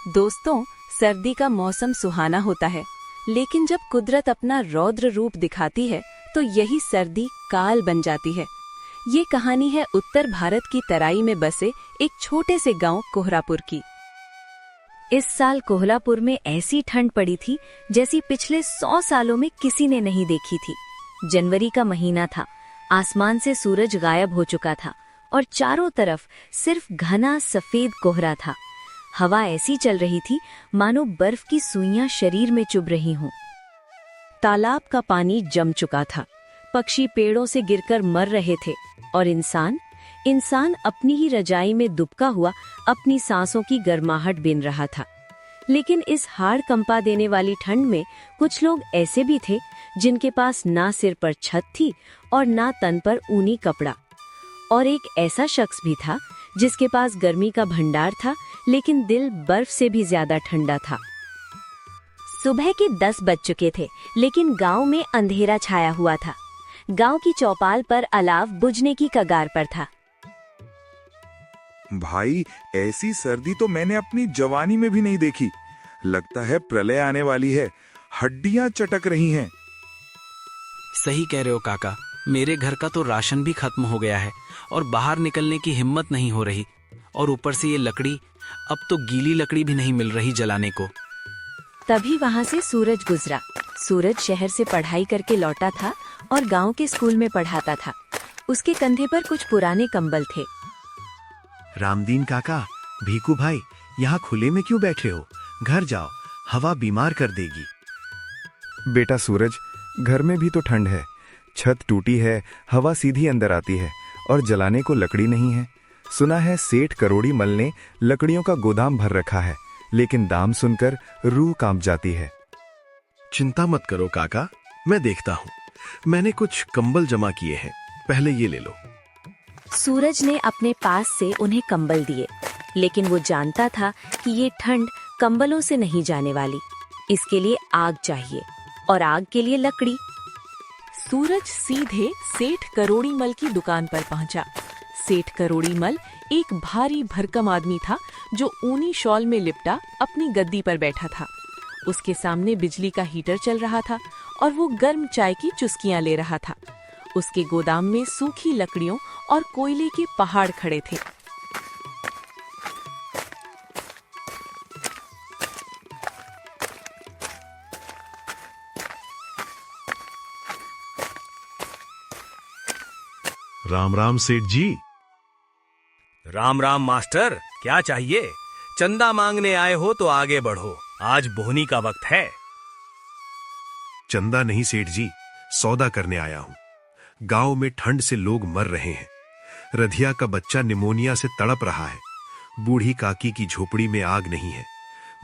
दोस्तों, सर्दी का मौसम सुहाना होता है, लेकिन जब कुदरत अपना रौद्र रूप दिखाती है तो यही सर्दी काल बन जाती है। ये कहानी है उत्तर भारत की तराई में बसे एक छोटे से गांव कोल्हापुर की। इस साल कोल्हापुर में ऐसी ठंड पड़ी थी जैसी पिछले 100 सालों में किसी ने नहीं देखी थी। जनवरी का महीना था, आसमान से सूरज गायब हो चुका था और चारों तरफ सिर्फ घना सफेद कोहरा था। हवा ऐसी चल रही थी मानो बर्फ की सुइयां शरीर में चुभ रही हों। तालाब का पानी जम चुका था, पक्षी पेड़ों से गिरकर मर रहे थे और इंसान अपनी ही रजाई में दुबका हुआ अपनी सांसों की गर्माहट बीन रहा था। लेकिन इस हाड़ कंपा देने वाली ठंड में कुछ लोग ऐसे भी थे जिनके पास ना सिर पर छत थी और ना तन पर ऊनी कपड़ा। और एक ऐसा शख्स भी था जिसके पास गर्मी का भंडार था, लेकिन दिल बर्फ से भी ज्यादा ठंडा था। सुबह के 10 बज चुके थे, लेकिन गांव में अंधेरा छाया हुआ था। गांव की चौपाल पर अलाव बुझने की कगार पर था। भाई, ऐसी सर्दी तो मैंने अपनी जवानी में भी नहीं देखी। लगता है प्रलय आने वाली है, हड्डियां चटक रही हैं। सही कह रहे हो काका, मेरे घर का तो राशन भी खत्म हो गया है और बाहर निकलने की हिम्मत नहीं हो रही। और ऊपर से ये लकड़ी, अब तो गीली लकड़ी भी नहीं मिल रही जलाने को। तभी वहां से सूरज गुजरा। सूरज शहर से पढ़ाई करके लौटा था और गांव के स्कूल में पढ़ाता था। उसके कंधे पर कुछ पुराने कंबल थे। रामदीन काका, भीकू भाई, यहाँ खुले में क्यों बैठे हो? घर जाओ, हवा बीमार कर देगी। बेटा सूरज, घर में भी तो ठंड है। छत टूटी है, हवा सीधी अंदर आती है और जलाने को लकड़ी नहीं है। सुना है सेठ करोड़ी मल ने लकड़ियों का गोदाम भर रखा है, लेकिन दाम सुनकर रूह कांप जाती है। चिंता मत करो काका, मैं देखता हूँ। मैंने कुछ कंबल जमा किए हैं, पहले ये ले लो। सूरज ने अपने पास से उन्हें कंबल दिए, लेकिन वो जानता था कि ये ठंड कंबलों से नहीं जाने वाली। इसके लिए आग चाहिए और आग के लिए लकड़ी। सूरज सीधे सेठ करोड़ीमल की दुकान पर पहुंचा। सेठ करोड़ीमल एक भारी भरकम आदमी था जो ऊनी शॉल में लिपटा अपनी गद्दी पर बैठा था। उसके सामने बिजली का हीटर चल रहा था और वो गर्म चाय की चुस्कियां ले रहा था। उसके गोदाम में सूखी लकड़ियों और कोयले के पहाड़ खड़े थे। राम राम सेठ जी। राम राम मास्टर, क्या चाहिए? चंदा मांगने आए हो तो आगे बढ़ो, आज बोहनी का वक्त है। चंदा नहीं सेठ जी, सौदा करने आया हूँ। गांव में ठंड से लोग मर रहे हैं। रधिया का बच्चा निमोनिया से तड़प रहा है। बूढ़ी काकी की झोपड़ी में आग नहीं है।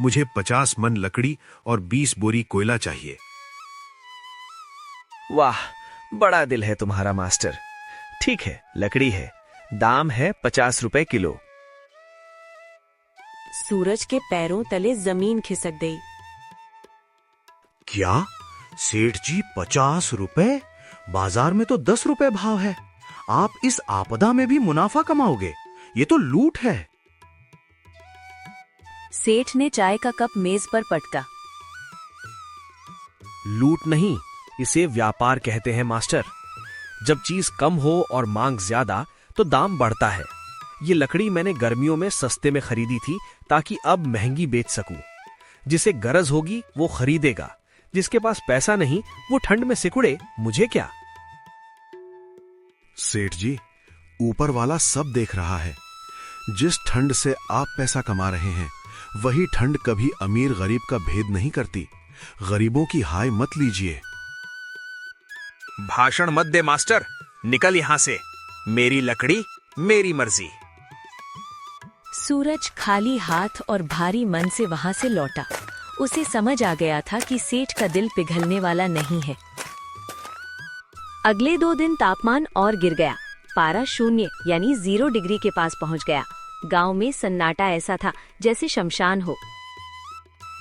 मुझे 50 मन लकड़ी और 20 बोरी कोयला चाहिए। वाह, बड़ा दिल है तुम्हारा मास्टर। ठीक है, लकड़ी है, दाम है 50 रुपए किलो। सूरज के पैरों तले जमीन खिसक गई। क्या सेठ जी, 50 रुपए? बाजार में तो 10 रुपए भाव है। आप इस आपदा में भी मुनाफा कमाओगे? ये तो लूट है। सेठ ने चाय का कप मेज पर पटका। लूट नहीं, इसे व्यापार कहते हैं मास्टर। जब चीज कम हो और मांग ज्यादा तो दाम बढ़ता है। ये लकड़ी मैंने गर्मियों में सस्ते में खरीदी थी ताकि अब महंगी बेच सकूं। जिसे गरज होगी वो खरीदेगा, जिसके पास पैसा नहीं वो ठंड में सिकुड़े, मुझे क्या। सेठ जी, ऊपर वाला सब देख रहा है। जिस ठंड से आप पैसा कमा रहे हैं, वही ठंड कभी अमीर गरीब का भेद नहीं करती। गरीबों की हाय मत लीजिए। भाषण मत दे मास्टर, निकल यहां से। मेरी लकड़ी, मेरी मर्जी। सूरज खाली हाथ और भारी मन से वहां से लौटा। उसे समझ आ गया था कि सेठ का दिल पिघलने वाला नहीं है। अगले 2 दिन तापमान और गिर गया। पारा 0 यानी 0 डिग्री के पास पहुंच गया। गांव में सन्नाटा ऐसा था जैसे शमशान हो।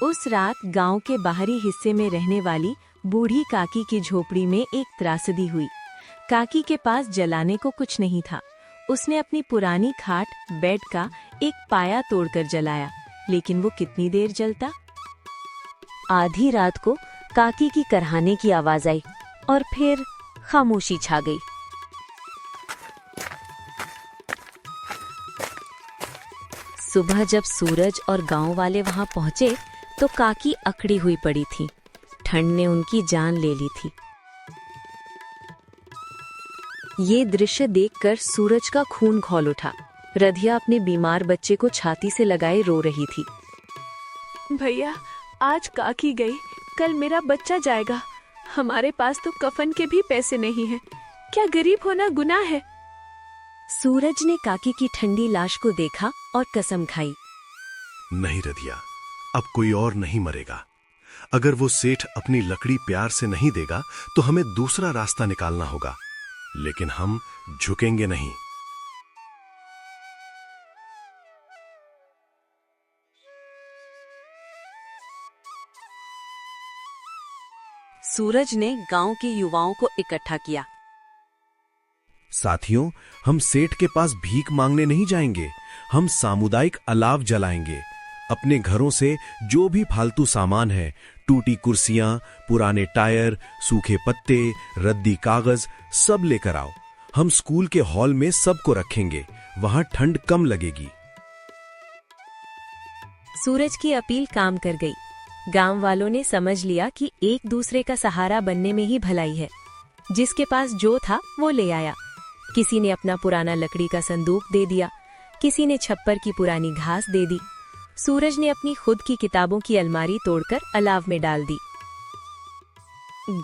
उस रात गांव के बाहरी हिस्से में रहने वाली बूढ़ी काकी की झोपड़ी में एक त्रासदी हुई। काकी के पास जलाने को कुछ नहीं था। उसने अपनी पुरानी खाट बेड का एक पाया तोड़कर जलाया, लेकिन वो कितनी देर जलता? आधी रात को काकी की करहाने की आवाज आई और फिर खामोशी छा गई। सुबह जब सूरज और गांव वाले वहां पहुंचे तो काकी अकड़ी हुई पड़ी थी। ठंड ने उनकी जान ले ली थी। ये दृश्य देखकर सूरज का खून खौल उठा। रधिया अपने बीमार बच्चे को छाती से लगाए रो रही थी। भैया, आज काकी गई, कल मेरा बच्चा जाएगा। हमारे पास तो कफन के भी पैसे नहीं हैं। क्या गरीब होना गुनाह है? सूरज ने काकी की ठंडी लाश को देखा और कसम खाई। नहीं रधिया, अब कोई और नहीं मरेगा। अगर वो सेठ अपनी लकड़ी प्यार से नहीं देगा तो हमें दूसरा रास्ता निकालना होगा, लेकिन हम झुकेंगे नहीं। सूरज ने गांव के युवाओं को इकट्ठा किया। साथियों, हम सेठ के पास भीख मांगने नहीं जाएंगे। हम सामुदायिक अलाव जलाएंगे। अपने घरों से जो भी फालतू सामान है, टूटी कुर्सियां, पुराने टायर, सूखे पत्ते, रद्दी कागज, सब लेकर आओ। हम स्कूल के हॉल में सबको रखेंगे। वहां ठंड कम लगेगी। सूरज की अपील काम कर गई। गांव वालों ने समझ लिया कि एक दूसरे का सहारा बनने में ही भलाई है। जिसके पास जो था वो ले आया। किसी ने अपना पुराना लकड़ी का संदूक दे दिया, किसी ने छप्पर की पुरानी घास दे दी। सूरज ने अपनी खुद की किताबों की अलमारी तोड़कर अलाव में डाल दी।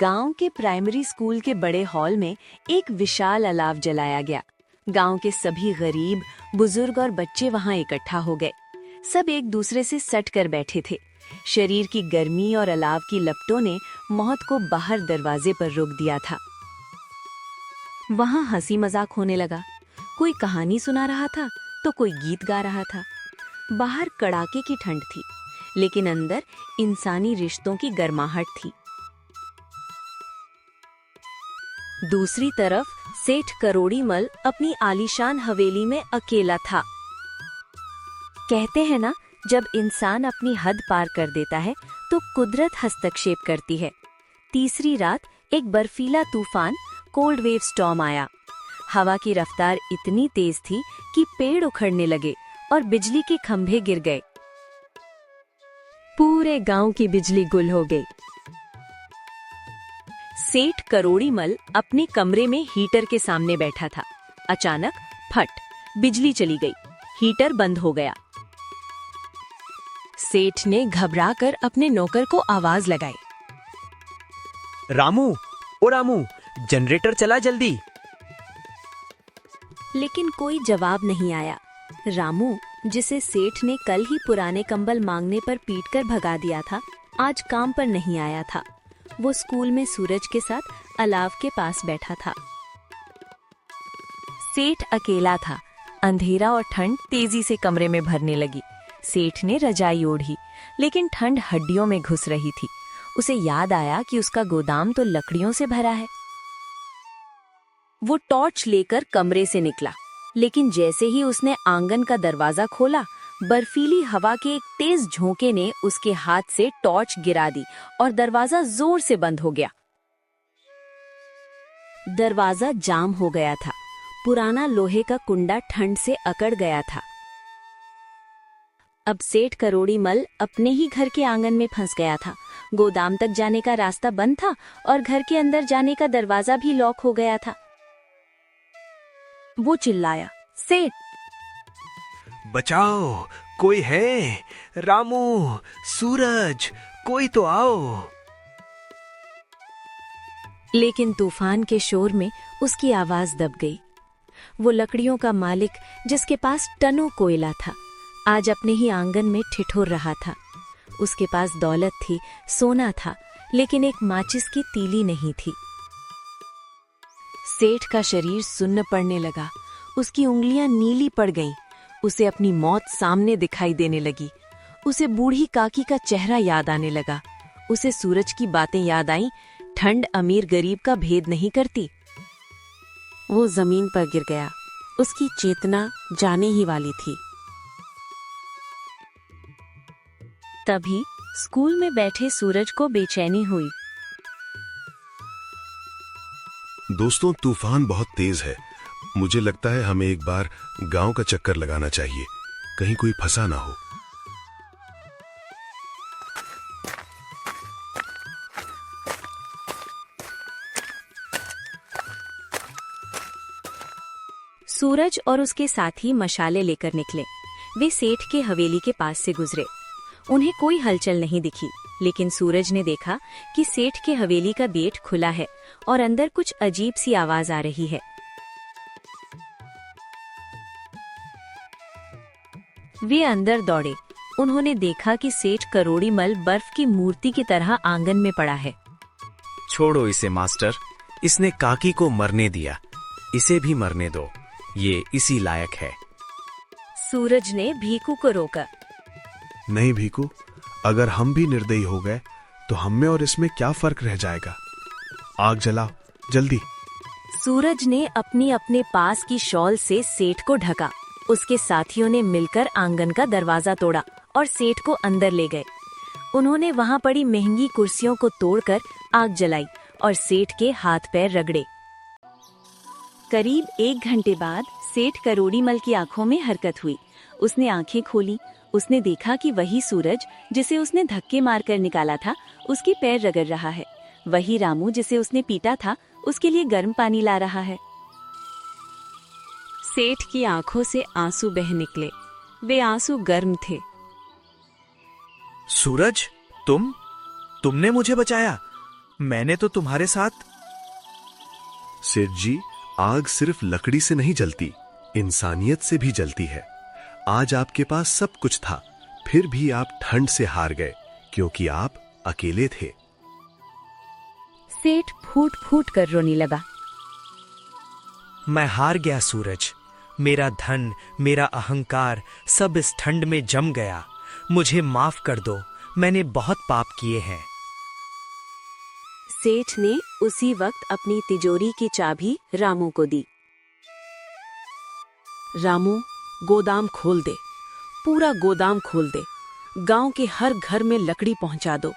गांव के प्राइमरी स्कूल के बड़े हॉल में एक विशाल अलाव जलाया गया। गांव के सभी गरीब, बुजुर्ग और बच्चे वहां इकट्ठा हो गए। सब एक दूसरे से सट कर बैठे थे। शरीर की गर्मी और अलाव की लपटों ने मौत को बाहर दरवाजे पर रोक दिया था। वहां हंसी मजाक होने लगा। कोई कहानी सुना रहा था तो कोई गीत गा रहा था। बाहर कड़ाके की ठंड थी, लेकिन अंदर इंसानी रिश्तों की गर्माहट थी। दूसरी तरफ सेठ करोड़ीमल अपनी आलीशान हवेली में अकेला था। कहते हैं ना, जब इंसान अपनी हद पार कर देता है तो कुदरत हस्तक्षेप करती है। तीसरी रात एक बर्फीला तूफान, कोल्ड वेव स्टॉर्म आया। हवा की रफ्तार इतनी तेज थी कि पेड़ उखड़ने लगे और बिजली के खंभे गिर गए। पूरे गांव की बिजली गुल हो गई। सेठ करोड़ीमल अपने कमरे में हीटर के सामने बैठा था। अचानक फट, बिजली चली गई। हीटर बंद हो गया। सेठ ने घबराकर अपने नौकर को आवाज लगाई। रामू, ओ रामू, जनरेटर चला जल्दी। लेकिन कोई जवाब नहीं आया। रामू, जिसे सेठ ने कल ही पुराने कंबल मांगने पर पीटकर भगा दिया था, आज काम पर नहीं आया था। वो स्कूल में सूरज के साथ अलाव के पास बैठा था। सेठ अकेला था। अंधेरा और ठंड तेजी से कमरे में भरने लगी। सेठ ने रजाई ओढ़ी, लेकिन ठंड हड्डियों में घुस रही थी। उसे याद आया कि उसका गोदाम तो लकड़ियों से भरा है। वो टॉर्च लेकर कमरे से निकला, लेकिन जैसे ही उसने आंगन का दरवाजा खोला, बर्फीली हवा के एक तेज झोंके ने उसके हाथ से टॉर्च गिरा दी और दरवाजा जोर से बंद हो गया। दरवाजा जाम हो गया था। पुराना लोहे का कुंडा ठंड से अकड़ गया था। अब सेठ करोड़ीमल अपने ही घर के आंगन में फंस गया था। गोदाम तक जाने का रास्ता बंद था और घर के अंदर जाने का दरवाजा भी लॉक हो गया था। वो चिल्लाया, सेठ! बचाओ, कोई है? रामू, सूरज, कोई तो आओ। लेकिन तूफान के शोर में उसकी आवाज दब गई। वो लकड़ियों का मालिक, जिसके पास टनों कोयला था, आज अपने ही आंगन में ठिठुर रहा था। उसके पास दौलत थी, सोना था, लेकिन एक माचिस की तीली नहीं थी। सेठ का शरीर सुन्न पड़ने लगा। उसकी उंगलियां नीली पड़ गईं। उसे अपनी मौत सामने दिखाई देने लगी। उसे बूढ़ी काकी का चेहरा याद आने लगा। उसे सूरज की बातें याद आईं। ठंड अमीर गरीब का भेद नहीं करती। वो जमीन पर गिर गया। उसकी चेतना जाने ही वाली थी। तभी स्कूल में बैठे सूरज को बेचैनी हुई। दोस्तों, तूफान बहुत तेज है। मुझे लगता है हमें एक बार गांव का चक्कर लगाना चाहिए, कहीं कोई फंसा ना हो। सूरज और उसके साथी मशाले लेकर निकले। वे सेठ के हवेली के पास से गुजरे। उन्हें कोई हलचल नहीं दिखी, लेकिन सूरज ने देखा कि सेठ के हवेली का गेट खुला है और अंदर कुछ अजीब सी आवाज आ रही है। वे अंदर दौड़े। उन्होंने देखा कि सेठ करोड़ी मल बर्फ की मूर्ति की तरह आंगन में पड़ा है। छोड़ो इसे मास्टर, इसने काकी को मरने दिया, इसे भी मरने दो, ये इसी लायक है। सूरज ने भीकू को रोका। नहीं भीकू, अगर हम भी निर्दयी हो गए तो हम में और इसमें क्या फर्क रह जाएगा। आग जलाओ जल्दी। सूरज ने अपने पास की शॉल से सेठ को ढका। उसके साथियों ने मिलकर आंगन का दरवाजा तोड़ा और सेठ को अंदर ले गए। उन्होंने वहां पड़ी महंगी कुर्सियों को तोड़कर आग जलाई और सेठ के हाथ पैर रगड़े। करीब 1 घंटे बाद सेठ करोड़ी मल की आंखों में हरकत हुई। उसने आंखें खोली। उसने देखा कि वही सूरज जिसे उसने धक्के मारकर निकाला था, उसके पैर रगड़ रहा है। वही रामू जिसे उसने पीटा था, उसके लिए गर्म पानी ला रहा है। सेठ की आंखों से आंसू बह निकले। वे आंसू गर्म थे। सूरज, तुमने मुझे बचाया। मैंने तो तुम्हारे साथ। सेठ जी, आग सिर्फ लकड़ी से नहीं जलती, इंसानियत से भी जलती है। आज आपके पास सब कुछ था, फिर भी आप ठंड से हार गए क्योंकि आप अकेले थे। सेठ फूट फूट कर रोने लगा। मैं हार गया सूरज। मेरा धन, मेरा अहंकार सब इस ठंड में जम गया। मुझे माफ कर दो, मैंने बहुत पाप किए हैं। सेठ ने उसी वक्त अपनी तिजोरी की चाबी रामू को दी। रामू, गोदाम खोल दे, पूरा गोदाम खोल दे। गांव के हर घर में लकड़ी पहुंचा दो।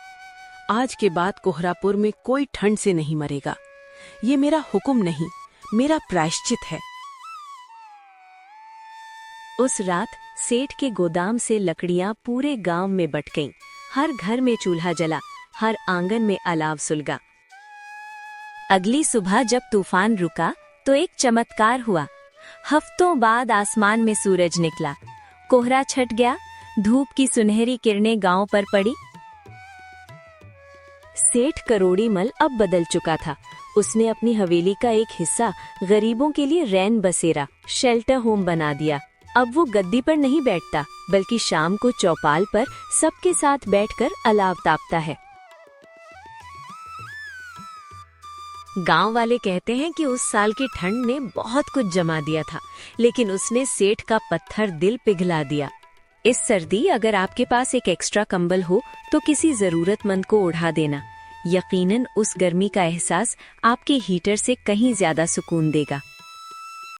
आज के बाद कोहरापुर में कोई ठंड से नहीं मरेगा। ये मेरा हुक्म नहीं, मेरा प्रायश्चित है। उस रात सेठ के गोदाम से लकड़ियां पूरे गांव में बट गईं। हर घर में चूल्हा जला, हर आंगन में अलाव सुलगा। अगली सुबह जब तूफान रुका तो एक चमत्कार हुआ। हफ्तों बाद आसमान में सूरज निकला। कोहरा छट गया। धूप की सुनहरी किरणें गांव पर पड़ी। सेठ करोड़ी मल अब बदल चुका था। उसने अपनी हवेली का एक हिस्सा गरीबों के लिए रैन बसेरा, शेल्टर होम बना दिया। अब वो गद्दी पर नहीं बैठता, बल्कि शाम को चौपाल पर सबके साथ बैठकर अलाव तापता है। गांव वाले कहते हैं कि उस साल की ठंड ने बहुत कुछ जमा दिया था, लेकिन उसने सेठ का पत्थर दिल पिघला दिया। इस सर्दी अगर आपके पास एक एक्स्ट्रा कंबल हो तो किसी जरूरतमंद को ओढ़ा देना। यकीनन उस गर्मी का एहसास आपके हीटर से कहीं ज्यादा सुकून देगा।